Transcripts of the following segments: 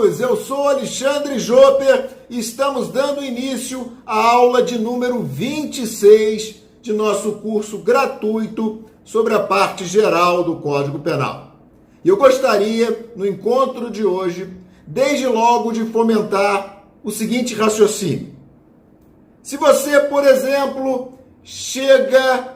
amigos, eu sou Alexandre Jopper e estamos dando início à aula de número 26 de nosso curso gratuito sobre a parte geral do Código Penal. E eu gostaria, no encontro de hoje, desde logo de fomentar o seguinte raciocínio. Se você, por exemplo, chega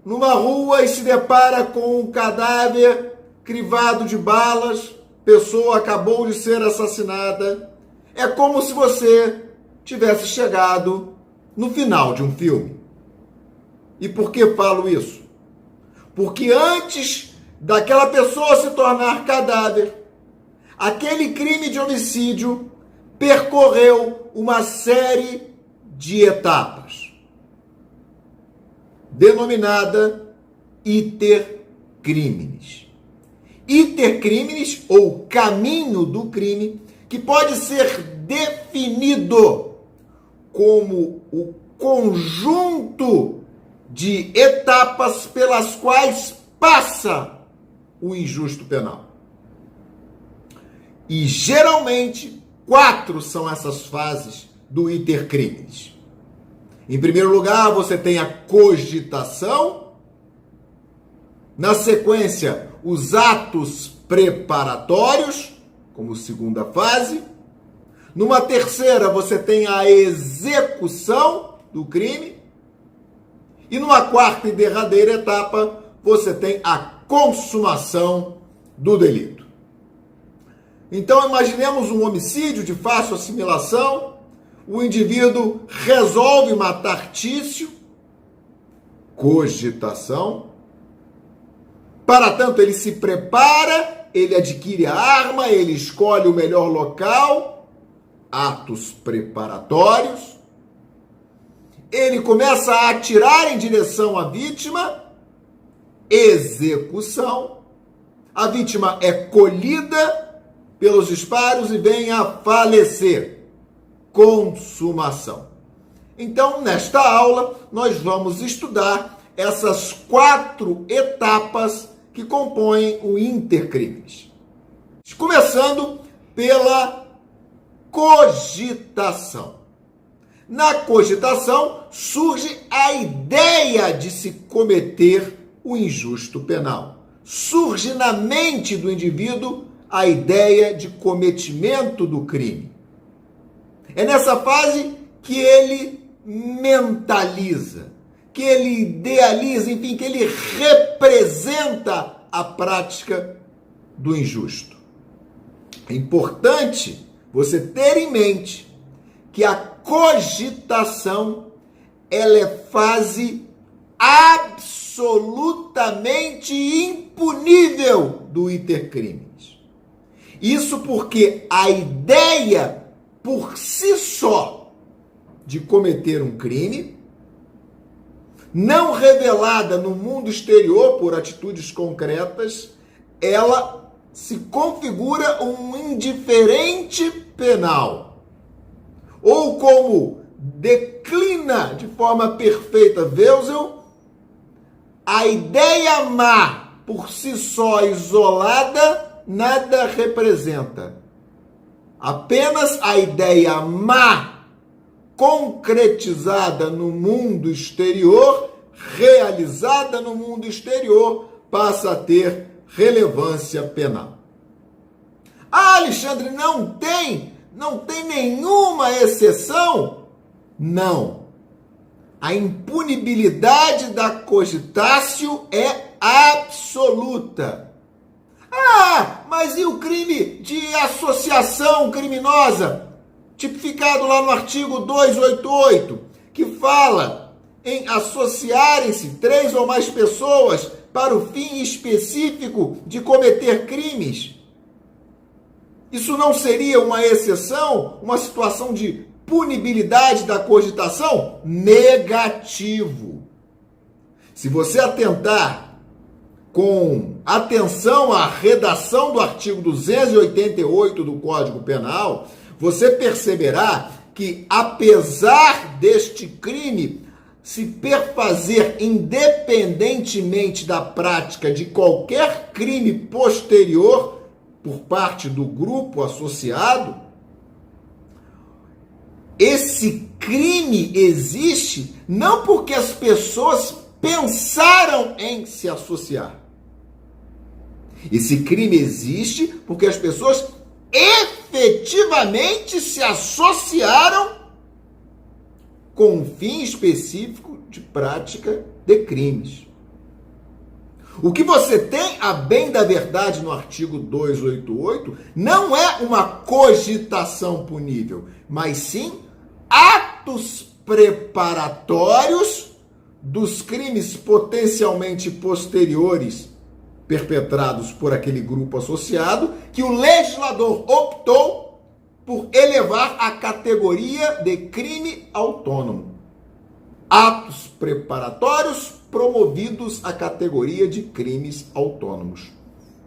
numa rua e se depara com um cadáver crivado de balas, pessoa acabou de ser assassinada, é como se você tivesse chegado no final de um filme. E por que falo isso? Porque antes daquela pessoa se tornar cadáver, aquele crime de homicídio percorreu uma série de etapas, denominada iter criminis. Iter criminis, ou caminho do crime, que pode ser definido como o conjunto de etapas pelas quais passa o injusto penal. E geralmente 4 são essas fases do iter criminis. Em primeiro lugar, você tem a cogitação. Na sequência, os atos preparatórios, como segunda fase. Numa terceira, você tem a execução do crime. E numa quarta e derradeira etapa, você tem a consumação do delito. Então, imaginemos um homicídio de fácil assimilação. O indivíduo resolve matar Tício, cogitação. Para tanto, ele se prepara, ele adquire a arma, ele escolhe o melhor local, atos preparatórios. Ele começa a atirar em direção à vítima, execução. A vítima é colhida pelos disparos e vem a falecer, consumação. Então, nesta aula, nós vamos estudar essas 4 etapas que compõem o iter criminis. Começando pela cogitação. Na cogitação surge a ideia de se cometer o injusto penal. Surge na mente do indivíduo a ideia de cometimento do crime. É nessa fase que ele mentaliza, que ele idealiza, enfim, que ele representa a prática do injusto. É importante você ter em mente que a cogitação, ela é fase absolutamente impunível do iter criminis. Isso porque a ideia por si só de cometer um crime, não revelada no mundo exterior por atitudes concretas, ela se configura um indiferente penal. Ou como declina de forma perfeita Welsel, a ideia má por si só isolada nada representa. Apenas a ideia má concretizada no mundo exterior, realizada no mundo exterior, passa a ter relevância penal. Ah, Alexandre, não tem nenhuma exceção? Não. A impunibilidade da cogitatio é absoluta. Ah, mas e o crime de associação criminosa? Tipificado lá no artigo 288, que fala em associarem-se 3 ou mais pessoas para o fim específico de cometer crimes. Isso não seria uma exceção, uma situação de punibilidade da cogitação? Negativo. Se você atentar com atenção à redação do artigo 288 do Código Penal, você perceberá que, apesar deste crime se perfazer independentemente da prática de qualquer crime posterior, por parte do grupo associado, esse crime existe não porque as pessoas pensaram em se associar. Esse crime existe porque as pessoas efetivamente se associaram com um fim específico de prática de crimes. O que você tem, a bem da verdade, no artigo 288, não é uma cogitação punível, mas sim atos preparatórios dos crimes potencialmente posteriores perpetrados por aquele grupo associado, que o legislador optou por elevar à categoria de crime autônomo. Atos preparatórios promovidos à categoria de crimes autônomos.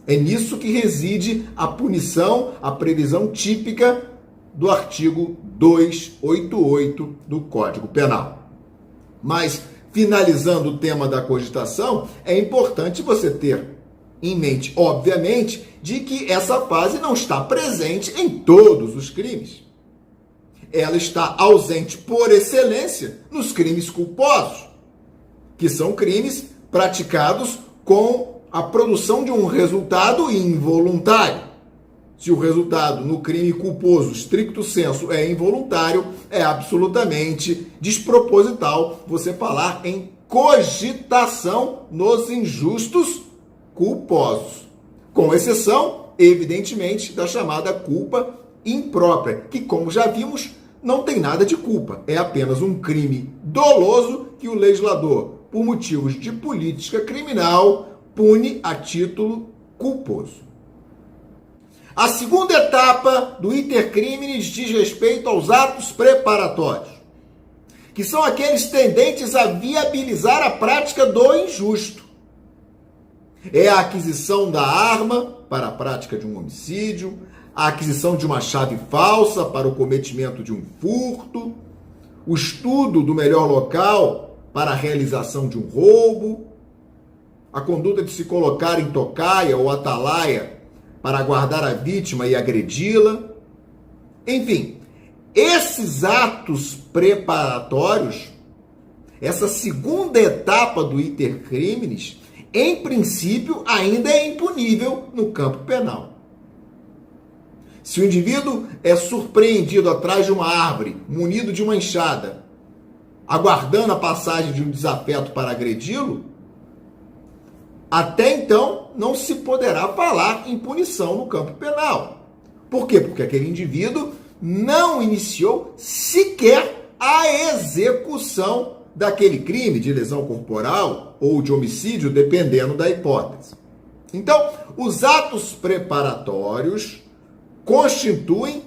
É nisso que reside a punição, a previsão típica do artigo 288 do Código Penal. Mas, finalizando o tema da cogitação, é importante você ter em mente, obviamente, de que essa fase não está presente em todos os crimes. Ela está ausente por excelência nos crimes culposos, que são crimes praticados com a produção de um resultado involuntário. Se o resultado no crime culposo, stricto sensu, é involuntário, é absolutamente desproposital você falar em cogitação nos injustos culposos. Com exceção, evidentemente, da chamada culpa imprópria, que, como já vimos, não tem nada de culpa. É apenas um crime doloso que o legislador, por motivos de política criminal, pune a título culposo. A segunda etapa do iter criminis diz respeito aos atos preparatórios, que são aqueles tendentes a viabilizar a prática do injusto. É a aquisição da arma para a prática de um homicídio, a aquisição de uma chave falsa para o cometimento de um furto, o estudo do melhor local para a realização de um roubo, a conduta de se colocar em tocaia ou atalaia para aguardar a vítima e agredi-la. Enfim, esses atos preparatórios, essa segunda etapa do iter criminis, em princípio, ainda é impunível no campo penal. Se o indivíduo é surpreendido atrás de uma árvore, munido de uma enxada, aguardando a passagem de um desafeto para agredi-lo, até então não se poderá falar em punição no campo penal. Por quê? Porque aquele indivíduo não iniciou sequer a execução daquele crime de lesão corporal ou de homicídio, dependendo da hipótese. Então, os atos preparatórios constituem,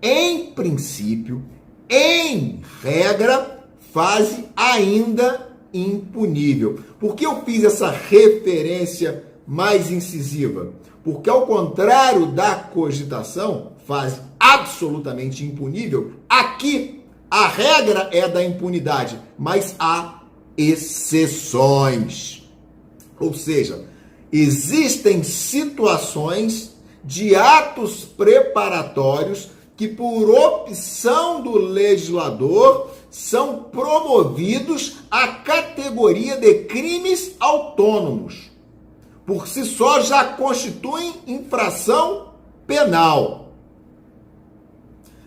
em princípio, em regra, fase ainda impunível. Por que eu fiz essa referência mais incisiva? Porque, ao contrário da cogitação, fase absolutamente impunível, aqui a regra é da impunidade, mas há exceções. Ou seja, existem situações de atos preparatórios que, por opção do legislador, são promovidos à categoria de crimes autônomos. Por si só já constituem infração penal.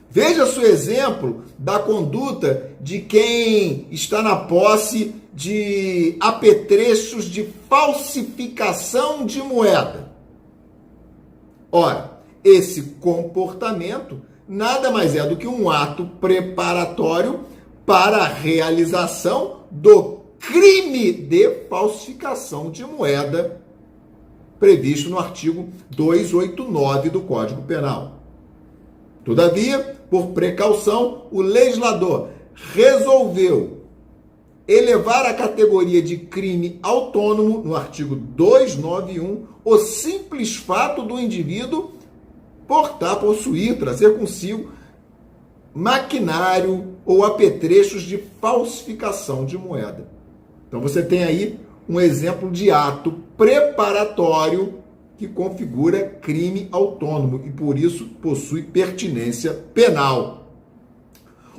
Veja-se o exemplo da conduta de quem está na posse de apetrechos de falsificação de moeda. Ora, esse comportamento nada mais é do que um ato preparatório para a realização do crime de falsificação de moeda previsto no artigo 289 do Código Penal. Todavia, por precaução, o legislador resolveu elevar à categoria de crime autônomo, no artigo 291, o simples fato do indivíduo portar, possuir, trazer consigo maquinário ou apetrechos de falsificação de moeda. Então você tem aí um exemplo de ato preparatório que configura crime autônomo e, por isso, possui pertinência penal.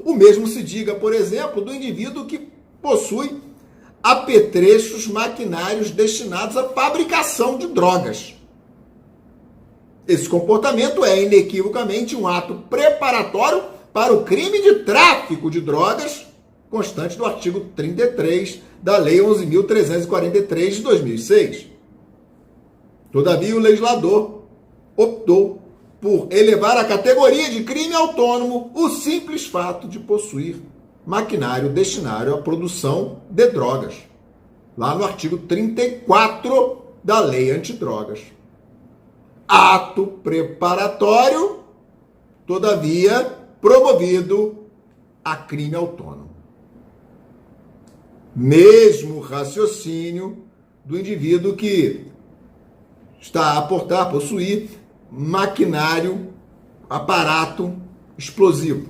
O mesmo se diga, por exemplo, do indivíduo que possui apetrechos maquinários destinados à fabricação de drogas. Esse comportamento é inequivocamente um ato preparatório para o crime de tráfico de drogas, constante do artigo 33 da Lei 11.343 de 2006. Todavia, o legislador optou por elevar à categoria de crime autônomo o simples fato de possuir maquinário destinado à produção de drogas, lá no artigo 34 da Lei Antidrogas. Ato preparatório, todavia, promovido a crime autônomo. Mesmo raciocínio do indivíduo que está a portar, possuir maquinário, aparato explosivo,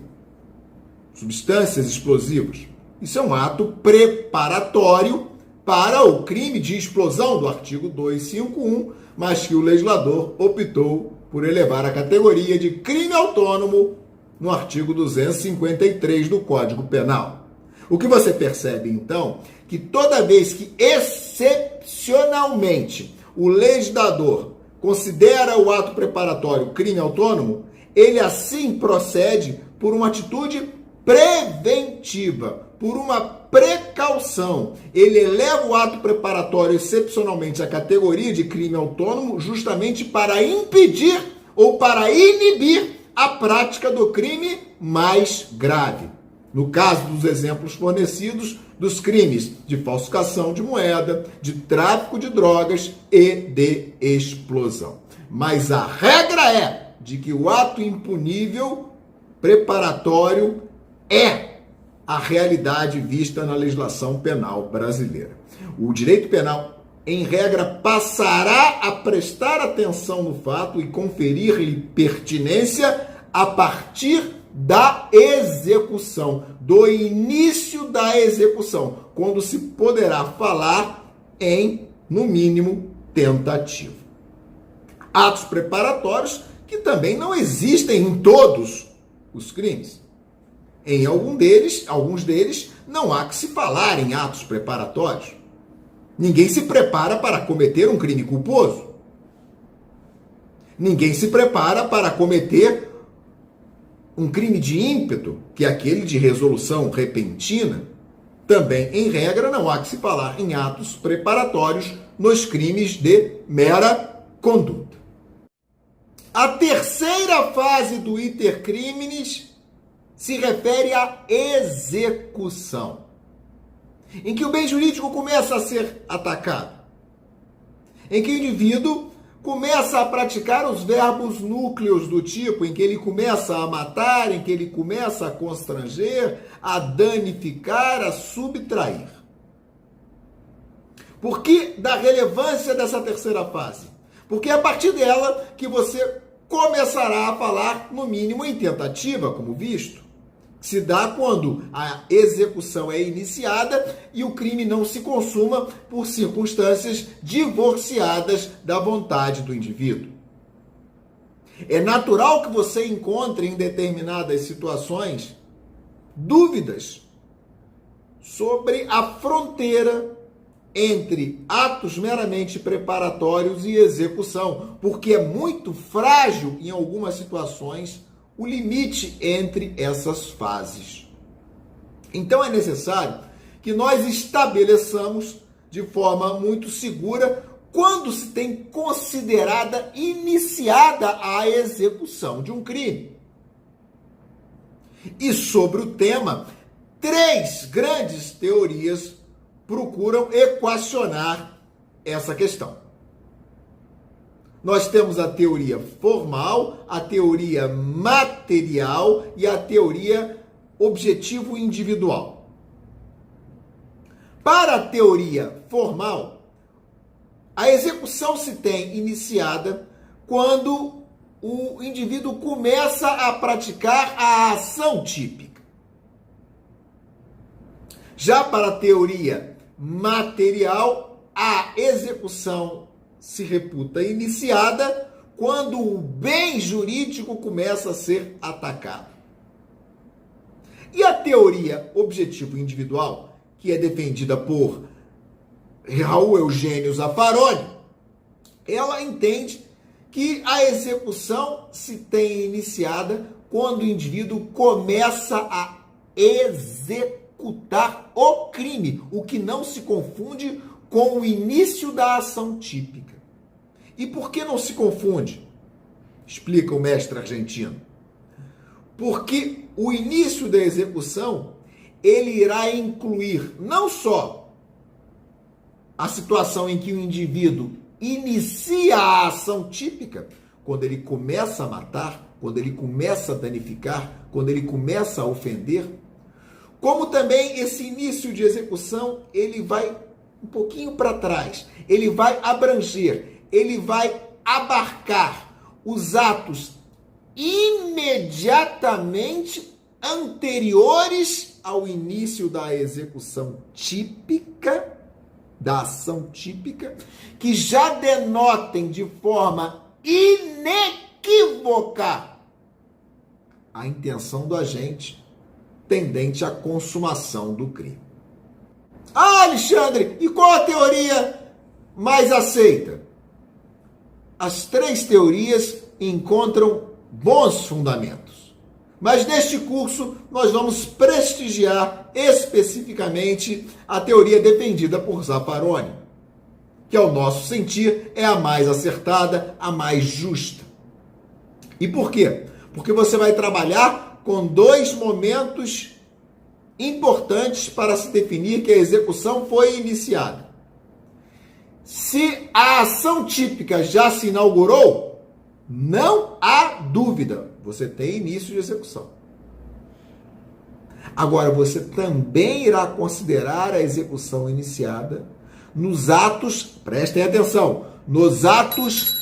substâncias explosivas. Isso é um ato preparatório para o crime de explosão do artigo 251, mas que o legislador optou por elevar a categoria de crime autônomo no artigo 253 do Código Penal. O que você percebe, então, que toda vez que excepcionalmente o legislador considera o ato preparatório crime autônomo, ele assim procede por uma atitude preventiva, por uma precaução. Ele eleva o ato preparatório excepcionalmente à categoria de crime autônomo justamente para impedir ou para inibir a prática do crime mais grave. No caso dos exemplos fornecidos, dos crimes de falsificação de moeda, de tráfico de drogas e de explosão. Mas a regra é de que o ato impunível preparatório é a realidade vista na legislação penal brasileira. O direito penal, em regra, passará a prestar atenção no fato e conferir-lhe pertinência a partir da execução, do início da execução, quando se poderá falar em, no mínimo, tentativa. Atos preparatórios que também não existem em todos os crimes. Em alguns deles, não há que se falar em atos preparatórios. Ninguém se prepara para cometer um crime culposo. Ninguém se prepara para cometer um crime de ímpeto, que é aquele de resolução repentina. Também, em regra, não há que se falar em atos preparatórios nos crimes de mera conduta. A terceira fase do iter criminis se refere à execução, em que o bem jurídico começa a ser atacado, em que o indivíduo começa a praticar os verbos núcleos do tipo, em que ele começa a matar, em que ele começa a constranger, a danificar, a subtrair. Por que da relevância dessa terceira fase? Porque é a partir dela que você começará a falar, no mínimo, em tentativa, como visto. Se dá quando a execução é iniciada e o crime não se consuma por circunstâncias divorciadas da vontade do indivíduo. É natural que você encontre em determinadas situações dúvidas sobre a fronteira entre atos meramente preparatórios e execução, porque é muito frágil em algumas situações o limite entre essas fases. Então é necessário que nós estabeleçamos de forma muito segura quando se tem considerada iniciada a execução de um crime. E sobre o tema, 3 grandes teorias procuram equacionar essa questão. Nós temos a teoria formal, a teoria material e a teoria objetivo individual. Para a teoria formal, a execução se tem iniciada quando o indivíduo começa a praticar a ação típica. Já para a teoria material, a execução se reputa iniciada quando o bem jurídico começa a ser atacado. E a teoria objetivo individual, que é defendida por Raul Eugênio Zaffaroni, ela entende que a execução se tem iniciada quando o indivíduo começa a executar o crime, o que não se confunde com o início da ação típica. E por que não se confunde? Explica o mestre argentino. Porque o início da execução, ele irá incluir não só a situação em que o indivíduo inicia a ação típica, quando ele começa a matar, quando ele começa a danificar, quando ele começa a ofender, como também esse início de execução, ele vai um pouquinho para trás, ele vai abranger, ele vai abarcar os atos imediatamente anteriores ao início da execução típica, da ação típica, que já denotem de forma inequívoca a intenção do agente tendente à consumação do crime. Ah, Alexandre, e qual a teoria mais aceita? As três teorias encontram bons fundamentos. Mas neste curso nós vamos prestigiar especificamente a teoria defendida por Zaffaroni, que ao nosso sentir é a mais acertada, a mais justa. E por quê? Porque você vai trabalhar com dois momentos importantes para se definir que a execução foi iniciada. Se a ação típica já se inaugurou, não há dúvida, você tem início de execução. Agora, você também irá considerar a execução iniciada nos atos, prestem atenção, nos atos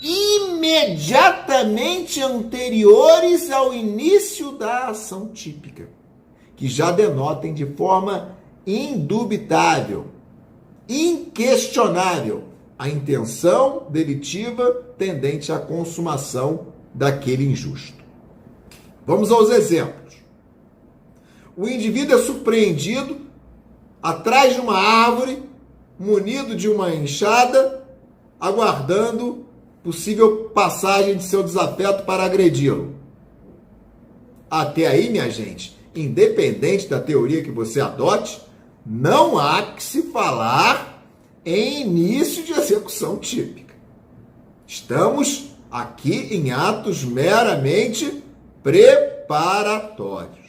imediatamente anteriores ao início da ação típica, que já denotem de forma indubitável, inquestionável, a intenção delitiva tendente à consumação daquele injusto. Vamos aos exemplos. O indivíduo é surpreendido atrás de uma árvore, munido de uma enxada, aguardando possível passagem de seu desafeto para agredi-lo. Até aí, minha gente, independente da teoria que você adote, não há que se falar em início de execução típica. Estamos aqui em atos meramente preparatórios.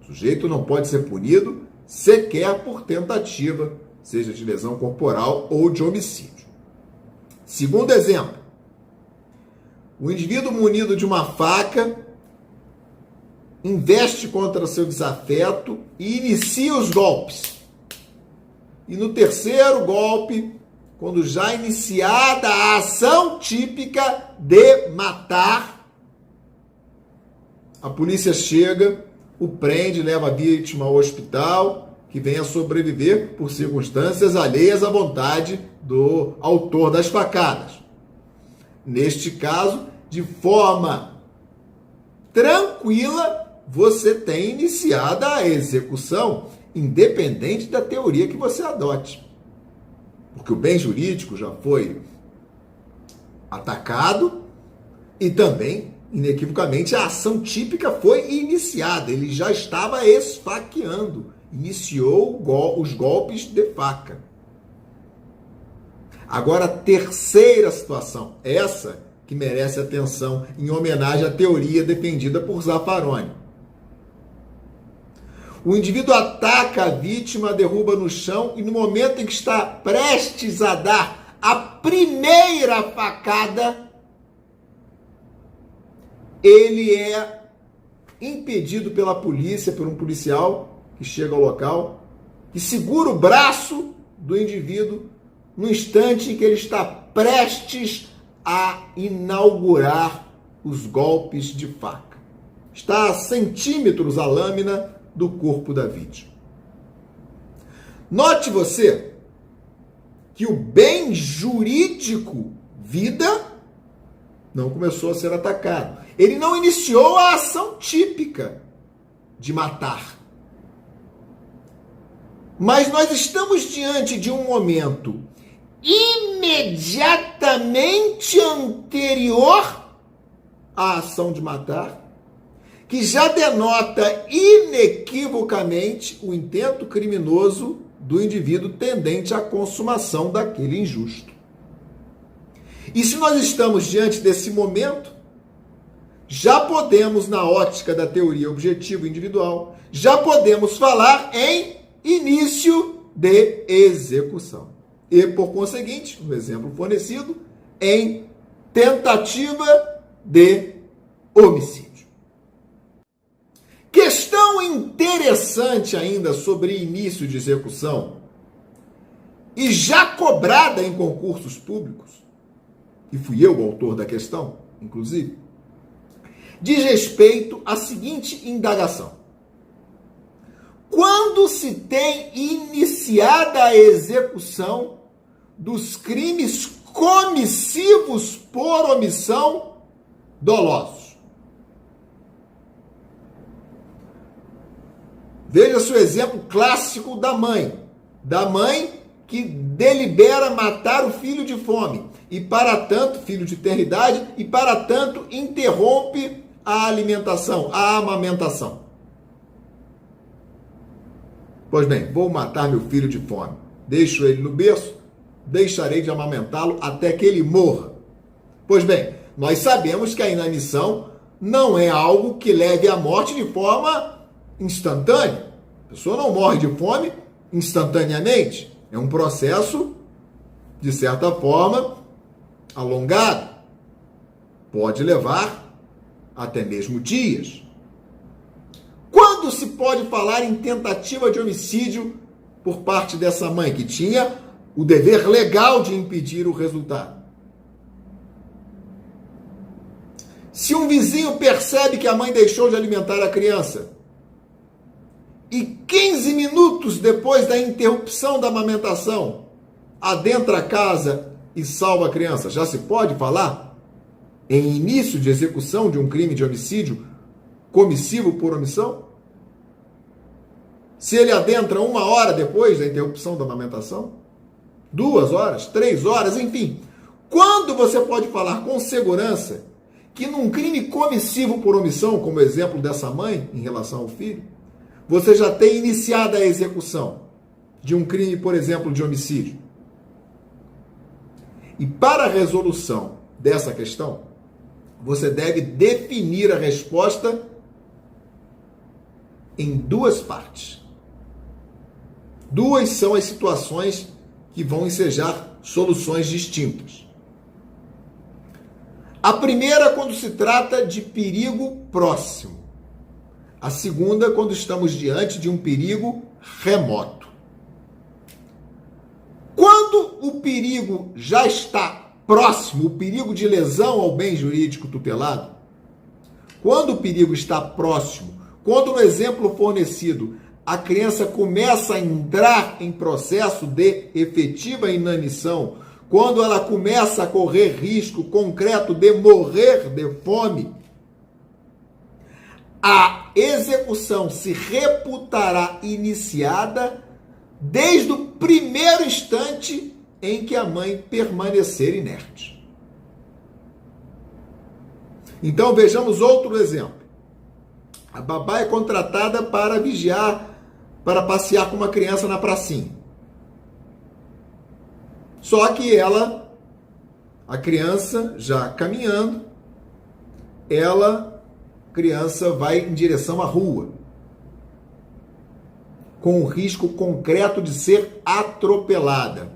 O sujeito não pode ser punido sequer por tentativa, seja de lesão corporal ou de homicídio. Segundo exemplo, o indivíduo munido de uma faca investe contra seu desafeto e inicia os golpes. E no terceiro golpe, quando já iniciada a ação típica de matar, a polícia chega, o prende, leva a vítima ao hospital, que vem a sobreviver por circunstâncias alheias à vontade do autor das facadas. Neste caso, de forma tranquila, você tem iniciada a execução, independente da teoria que você adote. Porque o bem jurídico já foi atacado e também, inequivocamente, a ação típica foi iniciada. Ele já estava esfaqueando, iniciou os golpes de faca. Agora, a terceira situação, essa que merece atenção em homenagem à teoria defendida por Zaffaroni. O indivíduo ataca a vítima, derruba no chão e no momento em que está prestes a dar a primeira facada, ele é impedido pela polícia, por um policial que chega ao local, que segura o braço do indivíduo no instante em que ele está prestes a inaugurar os golpes de faca. Está a centímetros a lâmina do corpo da vítima. Note você que o bem jurídico, vida, não começou a ser atacado. Ele não iniciou a ação típica de matar. Mas nós estamos diante de um momento imediatamente anterior à ação de matar, que já denota inequivocamente o intento criminoso do indivíduo tendente à consumação daquele injusto. E se nós estamos diante desse momento, já podemos, na ótica da teoria objetiva individual, já podemos falar em início de execução. E, por conseguinte, no exemplo fornecido, em tentativa de homicídio. Questão interessante ainda sobre início de execução, e já cobrada em concursos públicos, e fui eu o autor da questão, inclusive, diz respeito à seguinte indagação. Quando se tem iniciada a execução dos crimes comissivos por omissão dolosos? Veja o exemplo clássico da mãe que delibera matar o filho de fome e para tanto, filho de tenridade, e para tanto interrompe a alimentação, a amamentação. Pois bem, vou matar meu filho de fome. Deixo ele no berço, deixarei de amamentá-lo até que ele morra. Pois bem, nós sabemos que a inanição não é algo que leve à morte de forma instantânea. A pessoa não morre de fome instantaneamente. É um processo, de certa forma, alongado. Pode levar até mesmo dias. Quando se pode falar em tentativa de homicídio por parte dessa mãe que tinha o dever legal de impedir o resultado? Se um vizinho percebe que a mãe deixou de alimentar a criança e 15 minutos depois da interrupção da amamentação adentra a casa e salva a criança, já se pode falar em início de execução de um crime de homicídio comissivo por omissão? Se ele adentra 1 hora depois da interrupção da amamentação? 2 horas? 3 horas? Enfim. Quando você pode falar com segurança que num crime comissivo por omissão, como o exemplo dessa mãe em relação ao filho, você já tem iniciado a execução de um crime, por exemplo, de homicídio? E para a resolução dessa questão, você deve definir a resposta em 2 partes. 2 são as situações que vão ensejar soluções distintas. A primeira, quando se trata de perigo próximo. A segunda, quando estamos diante de um perigo remoto. Quando o perigo já está próximo, o perigo de lesão ao bem jurídico tutelado, quando o perigo está próximo, quando no exemplo fornecido a criança começa a entrar em processo de efetiva inanição, quando ela começa a correr risco concreto de morrer de fome, a execução se reputará iniciada desde o primeiro instante em que a mãe permanecer inerte. Então vejamos outro exemplo. A babá é contratada para vigiar, para passear com uma criança na pracinha. Só que a criança já caminhando, a criança vai em direção à rua, com o risco concreto de ser atropelada.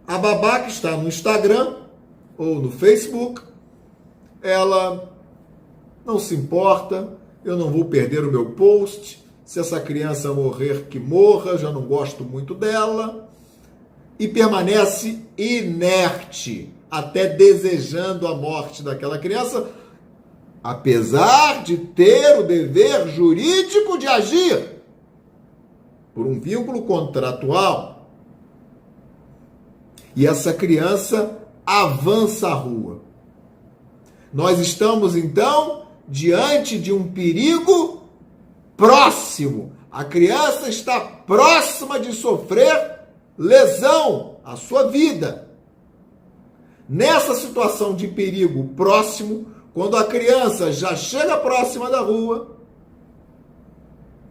A babá que está no Instagram ou no Facebook, ela não se importa, eu não vou perder o meu post, se essa criança morrer, que morra, já não gosto muito dela, e permanece inerte, até desejando a morte daquela criança, apesar de ter o dever jurídico de agir por um vínculo contratual. e essa criança avança a rua. Nós estamos, então, diante de um perigo próximo. A criança está próxima de sofrer lesão à sua vida. Nessa situação de perigo próximo, quando a criança já chega próxima da rua,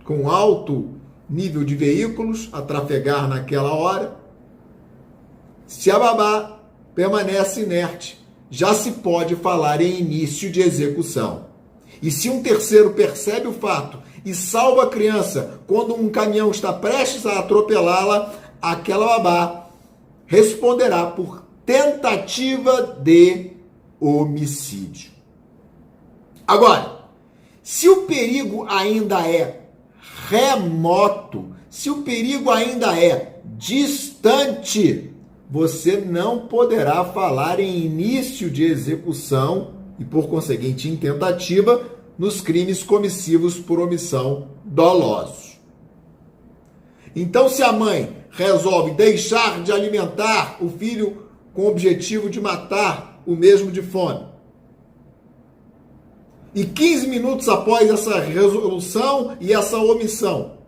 com alto nível de veículos a trafegar naquela hora, se a babá permanece inerte, já se pode falar em início de execução. E se um terceiro percebe o fato e salva a criança quando um caminhão está prestes a atropelá-la, aquela babá responderá por tentativa de homicídio. Agora, se o perigo ainda é remoto, se o perigo ainda é distante, você não poderá falar em início de execução e, por conseguinte, em tentativa nos crimes comissivos por omissão dolosos. Então, se a mãe resolve deixar de alimentar o filho com o objetivo de matar o mesmo de fome, e 15 minutos após essa resolução e essa omissão,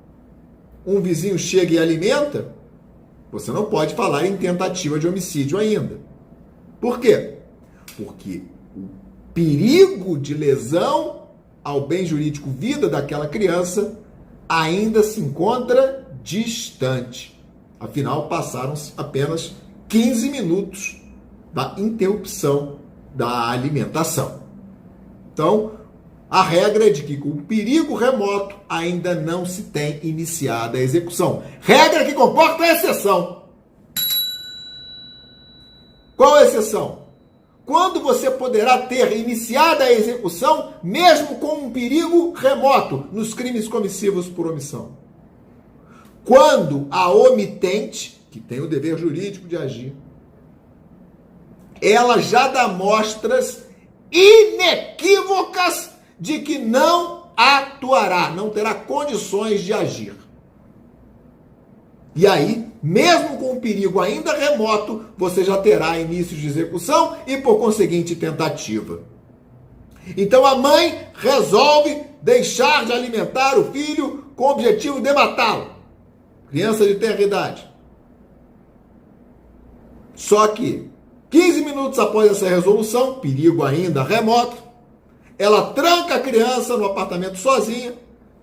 um vizinho chega e alimenta, você não pode falar em tentativa de homicídio ainda. Por quê? Porque o perigo de lesão ao bem jurídico vida daquela criança ainda se encontra distante. Afinal, passaram-se apenas 15 minutos da interrupção da alimentação. Então, a regra é de que com o perigo remoto ainda não se tem iniciada a execução. Regra que comporta a exceção. Qual a exceção? Quando você poderá ter iniciada a execução, mesmo com um perigo remoto, nos crimes comissivos por omissão. Quando a omitente, que tem o dever jurídico de agir, ela já dá mostras inequívocas de que não atuará, não terá condições de agir. E aí, mesmo com o perigo ainda remoto, você já terá início de execução e, por conseguinte, tentativa. Então, a mãe resolve deixar de alimentar o filho com o objetivo de matá-lo. Criança de tenra idade. Só que 15 minutos após essa resolução, perigo ainda remoto, ela tranca a criança no apartamento sozinha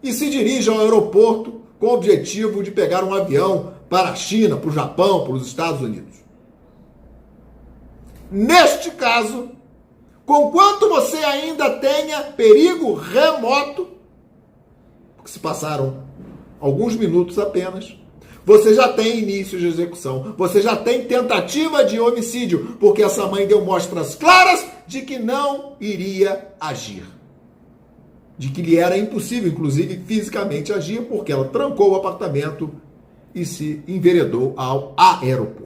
e se dirige ao aeroporto com o objetivo de pegar um avião para a China, para o Japão, para os Estados Unidos. Neste caso, conquanto você ainda tenha perigo remoto, porque se passaram alguns minutos apenas, você já tem início de execução, você já tem tentativa de homicídio, porque essa mãe deu mostras claras de que não iria agir. De que lhe era impossível, inclusive fisicamente, agir, porque ela trancou o apartamento e se enveredou ao aeroporto.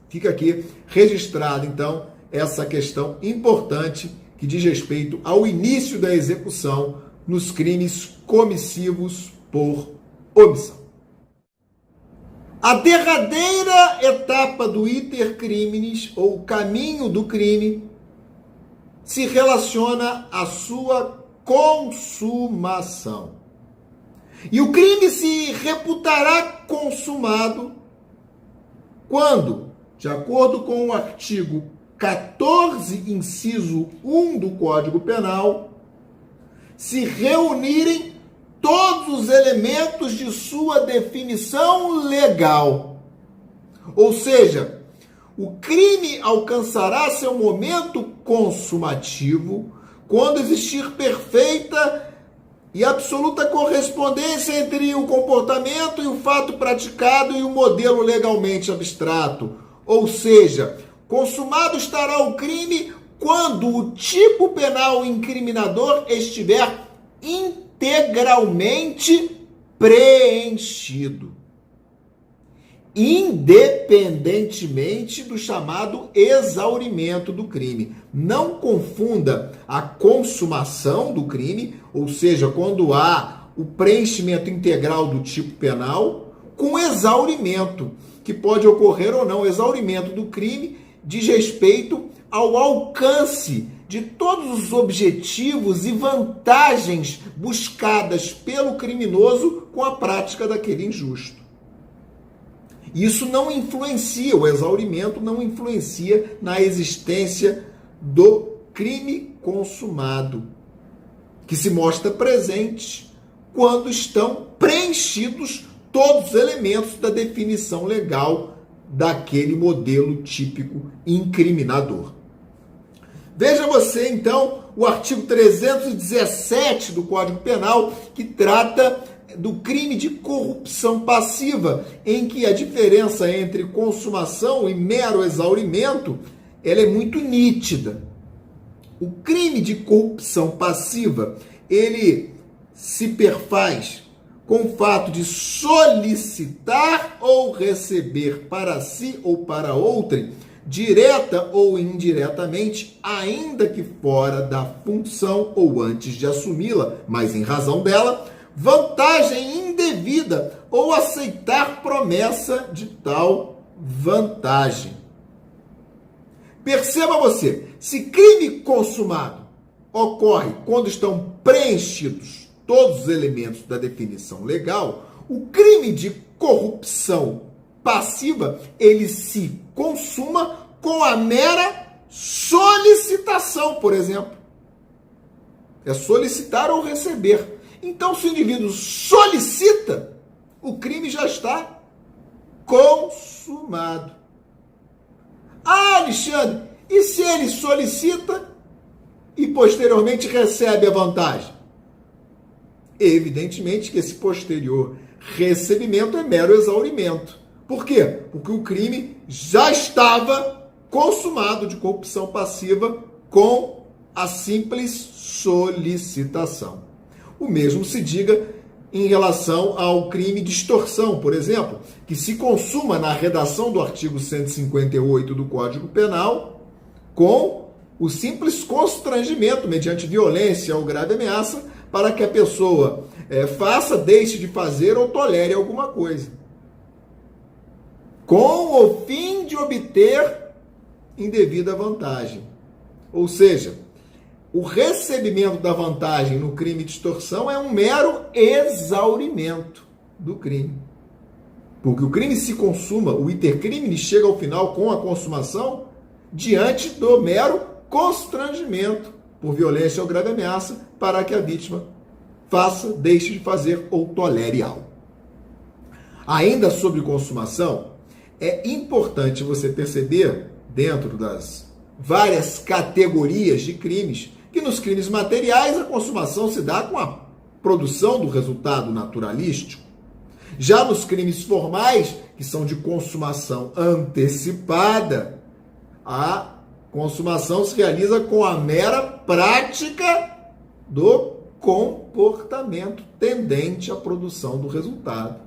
Fica aqui registrado, então, essa questão importante que diz respeito ao início da execução nos crimes comissivos por omissão. A derradeira etapa do iter criminis, ou caminho do crime, se relaciona à sua consumação. E o crime se reputará consumado quando, de acordo com o artigo 14, inciso 1 do Código Penal, se reunirem todos os elementos de sua definição legal. Ou seja, o crime alcançará seu momento consumativo quando existir perfeita e absoluta correspondência entre o comportamento e o fato praticado e o modelo legalmente abstrato. Ou seja, consumado estará o crime quando o tipo penal incriminador estiver integralmente preenchido, independentemente do chamado exaurimento do crime. Não confunda a consumação do crime, ou seja, quando há o preenchimento integral do tipo penal, com exaurimento, que pode ocorrer ou não. O exaurimento do crime diz respeito ao alcance de todos os objetivos e vantagens buscadas pelo criminoso com a prática daquele injusto. Isso não influencia, o exaurimento não influencia na existência do crime consumado, que se mostra presente quando estão preenchidos todos os elementos da definição legal daquele modelo típico incriminador. Veja você, então, o artigo 317 do Código Penal, que trata do crime de corrupção passiva, em que a diferença entre consumação e mero exaurimento, ela é muito nítida. O crime de corrupção passiva, ele se perfaz com o fato de solicitar ou receber para si ou para outrem, direta ou indiretamente, ainda que fora da função ou antes de assumi-la, mas em razão dela, vantagem indevida ou aceitar promessa de tal vantagem. Perceba você, se crime consumado ocorre quando estão preenchidos todos os elementos da definição legal, o crime de corrupção passiva, ele se consuma com a mera solicitação, por exemplo. É solicitar ou receber. Então, se o indivíduo solicita, o crime já está consumado. Ah, Alexandre, e se ele solicita e posteriormente recebe a vantagem? Evidentemente que esse posterior recebimento é mero exaurimento. Por quê? Porque o crime já estava consumado de corrupção passiva com a simples solicitação. O mesmo se diga em relação ao crime de extorsão, por exemplo, que se consuma na redação do artigo 158 do Código Penal com o simples constrangimento mediante violência ou grave ameaça para que a pessoa faça, deixe de fazer ou tolere alguma coisa, com o fim de obter indevida vantagem. Ou seja, o recebimento da vantagem no crime de extorsão é um mero exaurimento do crime. Porque o crime se consuma, o iter criminis chega ao final com a consumação diante do mero constrangimento por violência ou grave ameaça para que a vítima faça, deixe de fazer ou tolere algo. Ainda sobre consumação, é importante você perceber, dentro das várias categorias de crimes, que nos crimes materiais a consumação se dá com a produção do resultado naturalístico. Já nos crimes formais, que são de consumação antecipada, a consumação se realiza com a mera prática do comportamento tendente à produção do resultado.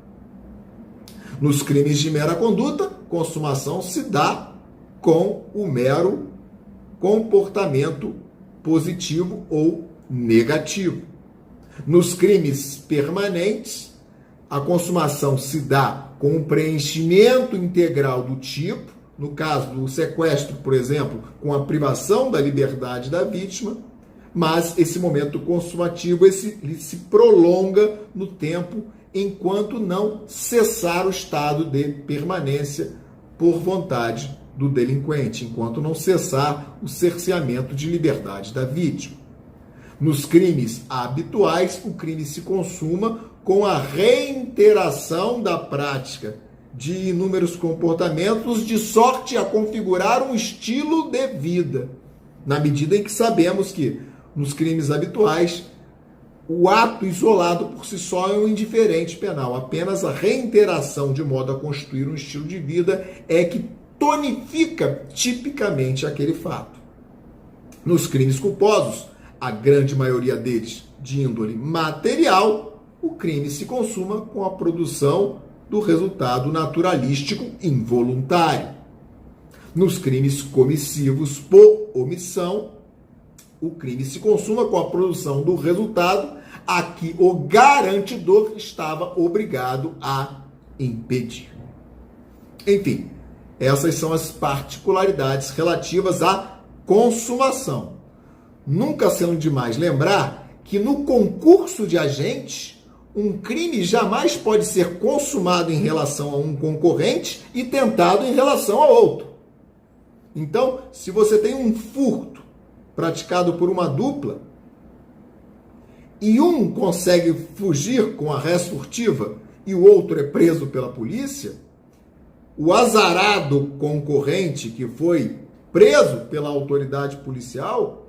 Nos crimes de mera conduta, consumação se dá com o mero comportamento positivo ou negativo. Nos crimes permanentes, a consumação se dá com o preenchimento integral do tipo, no caso do sequestro, por exemplo, com a privação da liberdade da vítima, mas esse momento consumativo ele se prolonga no tempo enquanto não cessar o estado de permanência por vontade do delinquente, enquanto não cessar o cerceamento de liberdade da vítima. Nos crimes habituais, o crime se consuma com a reiteração da prática de inúmeros comportamentos de sorte a configurar um estilo de vida, na medida em que sabemos que nos crimes habituais o ato isolado por si só é um indiferente penal. Apenas a reiteração de modo a constituir um estilo de vida é que tonifica tipicamente aquele fato. Nos crimes culposos, a grande maioria deles de índole material, o crime se consuma com a produção do resultado naturalístico involuntário. Nos crimes comissivos por omissão, o crime se consuma com a produção do resultado a que o garantidor estava obrigado a impedir. Enfim, essas são as particularidades relativas à consumação. Nunca sendo demais lembrar que no concurso de agentes, um crime jamais pode ser consumado em relação a um concorrente e tentado em relação a outro. Então, se você tem um furto praticado por uma dupla e um consegue fugir com a res furtiva e o outro é preso pela polícia, o azarado concorrente que foi preso pela autoridade policial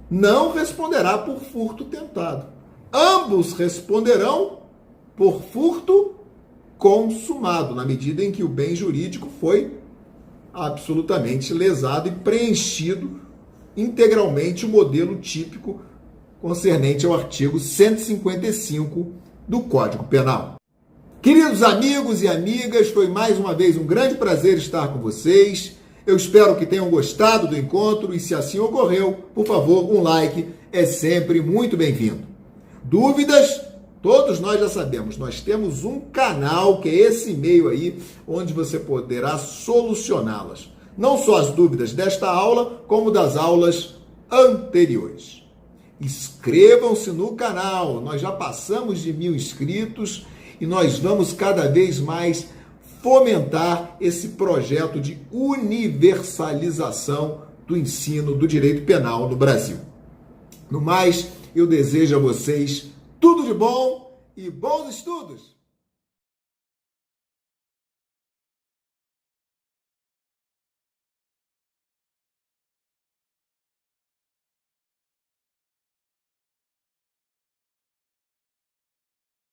não responderá por furto tentado. Ambos responderão por furto consumado, na medida em que o bem jurídico foi absolutamente lesado e preenchido integralmente o modelo típico concernente ao artigo 155 do Código Penal. Queridos amigos e amigas, foi mais uma vez um grande prazer estar com vocês. Eu espero que tenham gostado do encontro e, se assim ocorreu, por favor, um like é sempre muito bem-vindo. Dúvidas? Todos nós já sabemos, nós temos um canal que é esse e-mail aí, onde você poderá solucioná-las. Não só as dúvidas desta aula, como das aulas anteriores. Inscrevam-se no canal, nós já passamos de 1000 inscritos e nós vamos cada vez mais fomentar esse projeto de universalização do ensino do direito penal no Brasil. No mais, eu desejo a vocês tudo de bom e bons estudos!